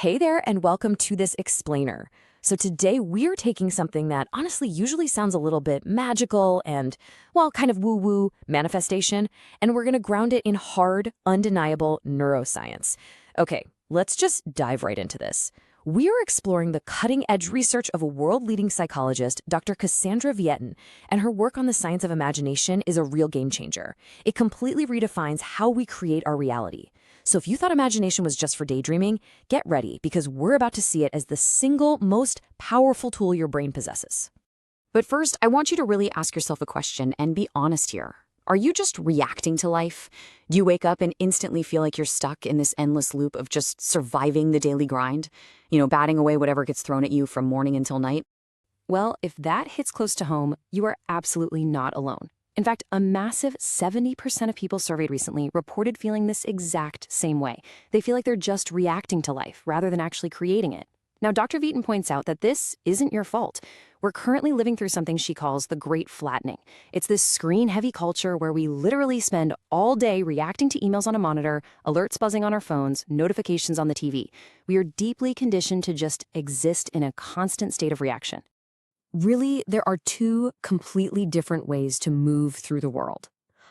Hey there, and welcome to this explainer. So today we're taking something that honestly usually sounds a little bit magical and, well, kind of woo-woo manifestation, and we're going to ground it in hard, undeniable neuroscience. Okay, let's just dive right into this. We are exploring the cutting-edge research of a world-leading psychologist, Dr. Cassandra Vietin, and her work on the science of imagination is a real game changer. It completely redefines how we create our reality. So if you thought imagination was just for daydreaming, get ready because we're about to see it as the single most powerful tool your brain possesses. But first, I want you to really ask yourself a question and be honest here. Are you just reacting to life? Do you wake up and instantly feel like you're stuck in this endless loop of just surviving the daily grind? Batting away whatever gets thrown at you from morning until night? Well, if that hits close to home, you are absolutely not alone. In fact, a massive 70% of people surveyed recently reported feeling this exact same way. They feel like they're just reacting to life rather than actually creating it. Now, Dr. Vietin points out that this isn't your fault. We're currently living through something she calls the Great Flattening. It's this screen-heavy culture where we literally spend all day reacting to emails on a monitor, alerts buzzing on our phones, notifications on the TV. We are deeply conditioned to just exist in a constant state of reaction. Really, there are two completely different ways to move through the world.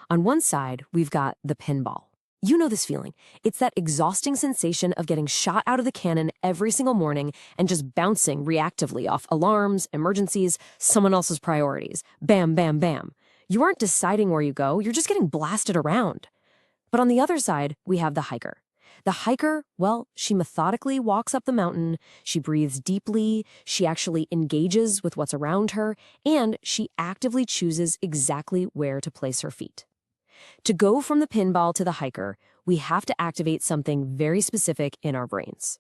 On one side, we've got the pinball. You know this feeling. It's that exhausting sensation of getting shot out of the cannon every single morning and just bouncing reactively off alarms, emergencies, someone else's priorities. Bam, bam, bam. You aren't deciding where you go, you're just getting blasted around. But on the other side, we have the hiker. The hiker, well, she methodically walks up the mountain, she breathes deeply, she actually engages with what's around her, and she actively chooses exactly where to place her feet. To go from the pinball to the hiker, we have to activate something very specific in our brains.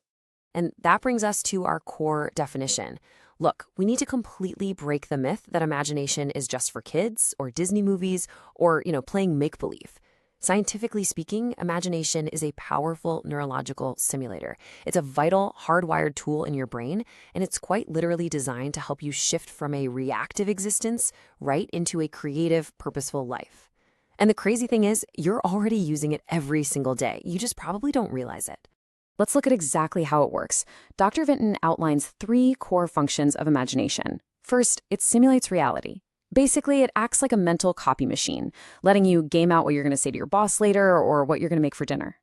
And that brings us to our core definition. Look, we need to completely break the myth that imagination is just for kids or Disney movies or, playing make-believe. Scientifically speaking, imagination is a powerful neurological simulator. It's a vital, hardwired tool in your brain, and it's quite literally designed to help you shift from a reactive existence right into a creative, purposeful life. And the crazy thing is, you're already using it every single day. You just probably don't realize it. Let's look at exactly how it works. Dr. Vietin outlines 3 core functions of imagination. First, it simulates reality. Basically, it acts like a mental copy machine, letting you game out what you're going to say to your boss later or what you're going to make for dinner.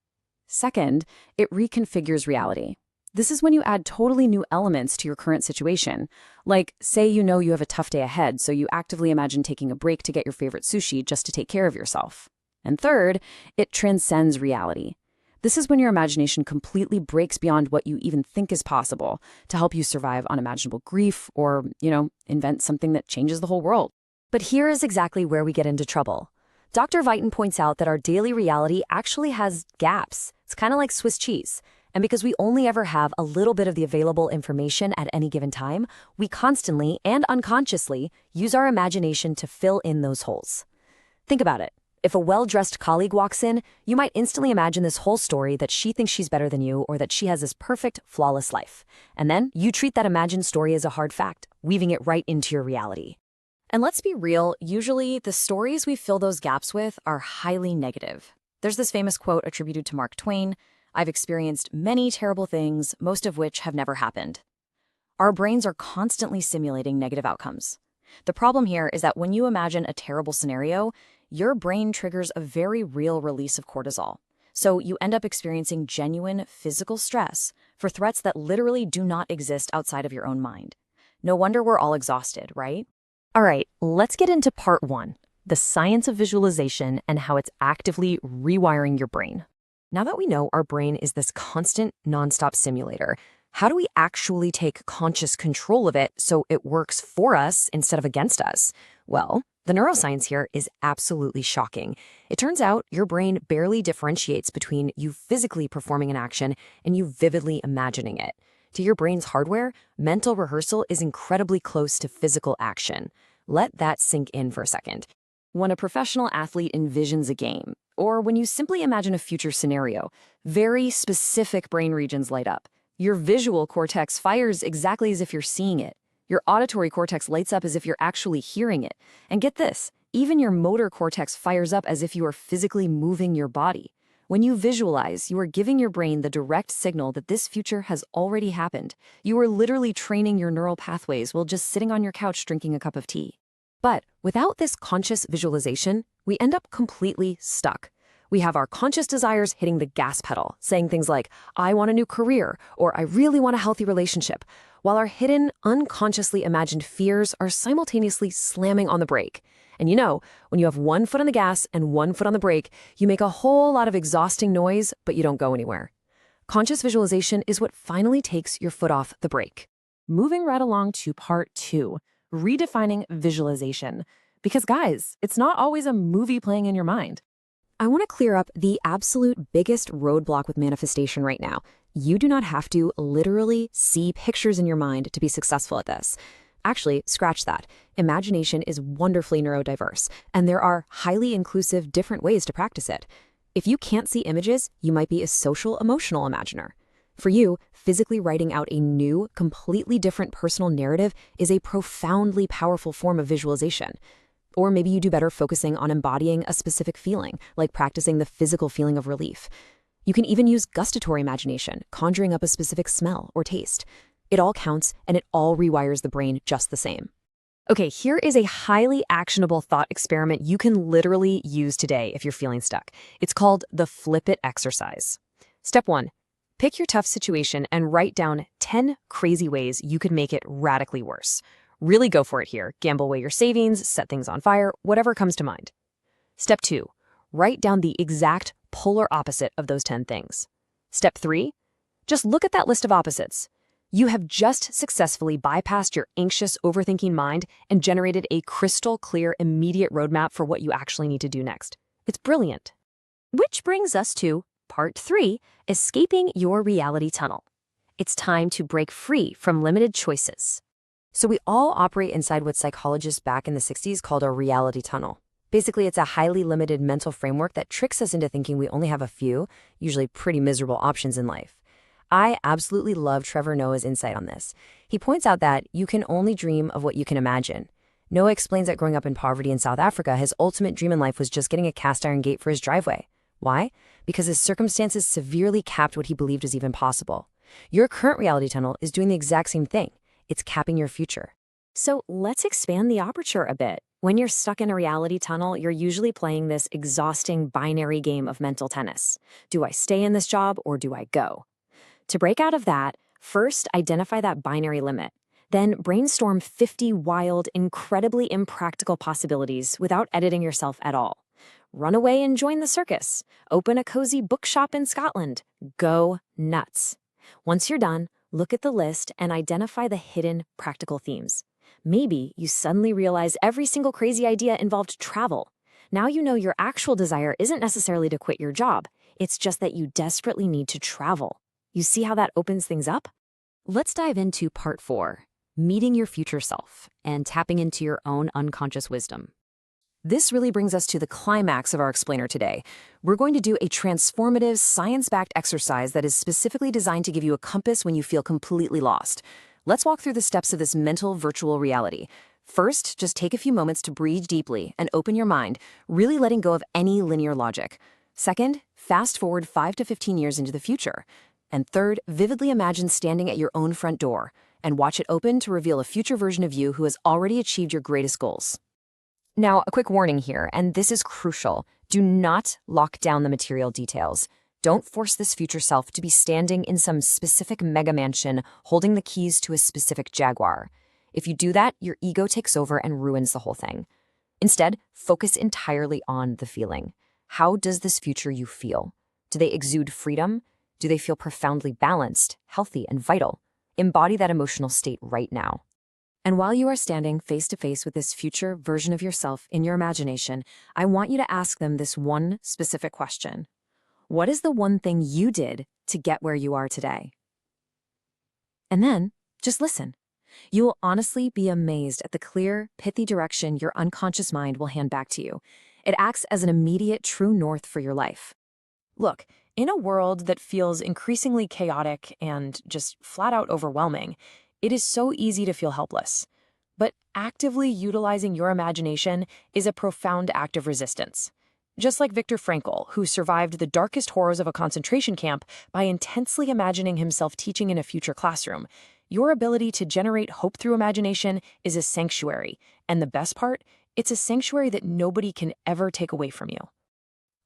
Second, it reconfigures reality. This is when you add totally new elements to your current situation. Like, say you have a tough day ahead, so you actively imagine taking a break to get your favorite sushi just to take care of yourself. And third, it transcends reality. This is when your imagination completely breaks beyond what you even think is possible to help you survive unimaginable grief or, invent something that changes the whole world. But here is exactly where we get into trouble. Dr. Vietin points out that our daily reality actually has gaps. It's kind of like Swiss cheese. And because we only ever have a little bit of the available information at any given time, we constantly and unconsciously use our imagination to fill in those holes. Think about it. If a well-dressed colleague walks in, you might instantly imagine this whole story that she thinks she's better than you or that she has this perfect, flawless life. And then you treat that imagined story as a hard fact, weaving it right into your reality. And let's be real, usually the stories we fill those gaps with are highly negative. There's this famous quote attributed to Mark Twain, "I've experienced many terrible things, most of which have never happened." Our brains are constantly simulating negative outcomes. The problem here is that when you imagine a terrible scenario, your brain triggers a very real release of cortisol. So you end up experiencing genuine physical stress for threats that literally do not exist outside of your own mind. No wonder we're all exhausted, right? All right, let's get into part 1, the science of visualization and how it's actively rewiring your brain. Now that we know our brain is this constant, nonstop simulator, how do we actually take conscious control of it so it works for us instead of against us? Well, the neuroscience here is absolutely shocking. It turns out your brain barely differentiates between you physically performing an action and you vividly imagining it. To your brain's hardware, mental rehearsal is incredibly close to physical action. Let that sink in for a second. When a professional athlete envisions a game, or when you simply imagine a future scenario, very specific brain regions light up. Your visual cortex fires exactly as if you're seeing it. Your auditory cortex lights up as if you're actually hearing it. And get this, even your motor cortex fires up as if you are physically moving your body. When you visualize, you are giving your brain the direct signal that this future has already happened. You are literally training your neural pathways while just sitting on your couch drinking a cup of tea. But without this conscious visualization, we end up completely stuck. We have our conscious desires hitting the gas pedal, saying things like, I want a new career, or I really want a healthy relationship, while our hidden, unconsciously imagined fears are simultaneously slamming on the brake. And you know, when you have one foot on the gas and one foot on the brake, you make a whole lot of exhausting noise, but you don't go anywhere. Conscious visualization is what finally takes your foot off the brake. Moving right along to part 2, redefining visualization. Because guys, it's not always a movie playing in your mind. I want to clear up the absolute biggest roadblock with manifestation right now. You do not have to literally see pictures in your mind to be successful at this. Actually, scratch that. Imagination is wonderfully neurodiverse, and there are highly inclusive different ways to practice it. If you can't see images, you might be a social-emotional imaginer. For you, physically writing out a new, completely different personal narrative is a profoundly powerful form of visualization. Or maybe you do better focusing on embodying a specific feeling, like practicing the physical feeling of relief. You can even use gustatory imagination, conjuring up a specific smell or taste. It all counts, and it all rewires the brain just the same. Okay, here is a highly actionable thought experiment you can literally use today if you're feeling stuck. It's called the Flip It exercise. Step 1, pick your tough situation and write down 10 crazy ways you could make it radically worse. Really go for it here. Gamble away your savings, set things on fire, whatever comes to mind. Step 2, write down the exact polar opposite of those 10 things. Step 3, just look at that list of opposites. You have just successfully bypassed your anxious, overthinking mind and generated a crystal clear, immediate roadmap for what you actually need to do next. It's brilliant. Which brings us to part 3, escaping your reality tunnel. It's time to break free from limited choices. So we all operate inside what psychologists back in the 60s called a reality tunnel. Basically, it's a highly limited mental framework that tricks us into thinking we only have a few, usually pretty miserable options in life. I absolutely love Trevor Noah's insight on this. He points out that you can only dream of what you can imagine. Noah explains that growing up in poverty in South Africa, his ultimate dream in life was just getting a cast iron gate for his driveway. Why? Because his circumstances severely capped what he believed was even possible. Your current reality tunnel is doing the exact same thing. It's capping your future. So let's expand the aperture a bit. When you're stuck in a reality tunnel, you're usually playing this exhausting binary game of mental tennis. Do I stay in this job or do I go? To break out of that, first identify that binary limit. Then brainstorm 50 wild, incredibly impractical possibilities without editing yourself at all. Run away and join the circus. Open a cozy bookshop in Scotland. Go nuts. Once you're done, look at the list and identify the hidden practical themes. Maybe you suddenly realize every single crazy idea involved travel. Now you know your actual desire isn't necessarily to quit your job. It's just that you desperately need to travel. You see how that opens things up? Let's dive into part 4, meeting your future self and tapping into your own unconscious wisdom. This really brings us to the climax of our explainer today. We're going to do a transformative, science-backed exercise that is specifically designed to give you a compass when you feel completely lost. Let's walk through the steps of this mental virtual reality. First, just take a few moments to breathe deeply and open your mind, really letting go of any linear logic. Second, fast forward 5 to 15 years into the future. And third, vividly imagine standing at your own front door and watch it open to reveal a future version of you who has already achieved your greatest goals. Now, a quick warning here, and this is crucial. Do not lock down the material details. Don't force this future self to be standing in some specific mega mansion holding the keys to a specific Jaguar. If you do that, your ego takes over and ruins the whole thing. Instead, focus entirely on the feeling. How does this future you feel? Do they exude freedom? Do they feel profoundly balanced, healthy, and vital? Embody that emotional state right now. And while you are standing face to face with this future version of yourself in your imagination, I want you to ask them this one specific question. What is the one thing you did to get where you are today? And then, just listen. You will honestly be amazed at the clear, pithy direction your unconscious mind will hand back to you. It acts as an immediate true north for your life. Look, in a world that feels increasingly chaotic and just flat out overwhelming, it is so easy to feel helpless. But actively utilizing your imagination is a profound act of resistance. Just like Viktor Frankl, who survived the darkest horrors of a concentration camp by intensely imagining himself teaching in a future classroom, your ability to generate hope through imagination is a sanctuary. And the best part, it's a sanctuary that nobody can ever take away from you.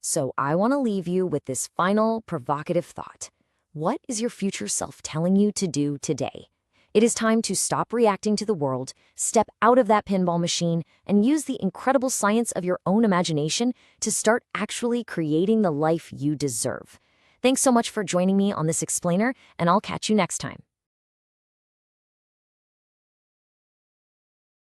So I want to leave you with this final provocative thought. What is your future self telling you to do today? It is time to stop reacting to the world, step out of that pinball machine, and use the incredible science of your own imagination to start actually creating the life you deserve. Thanks so much for joining me on this explainer, and I'll catch you next time.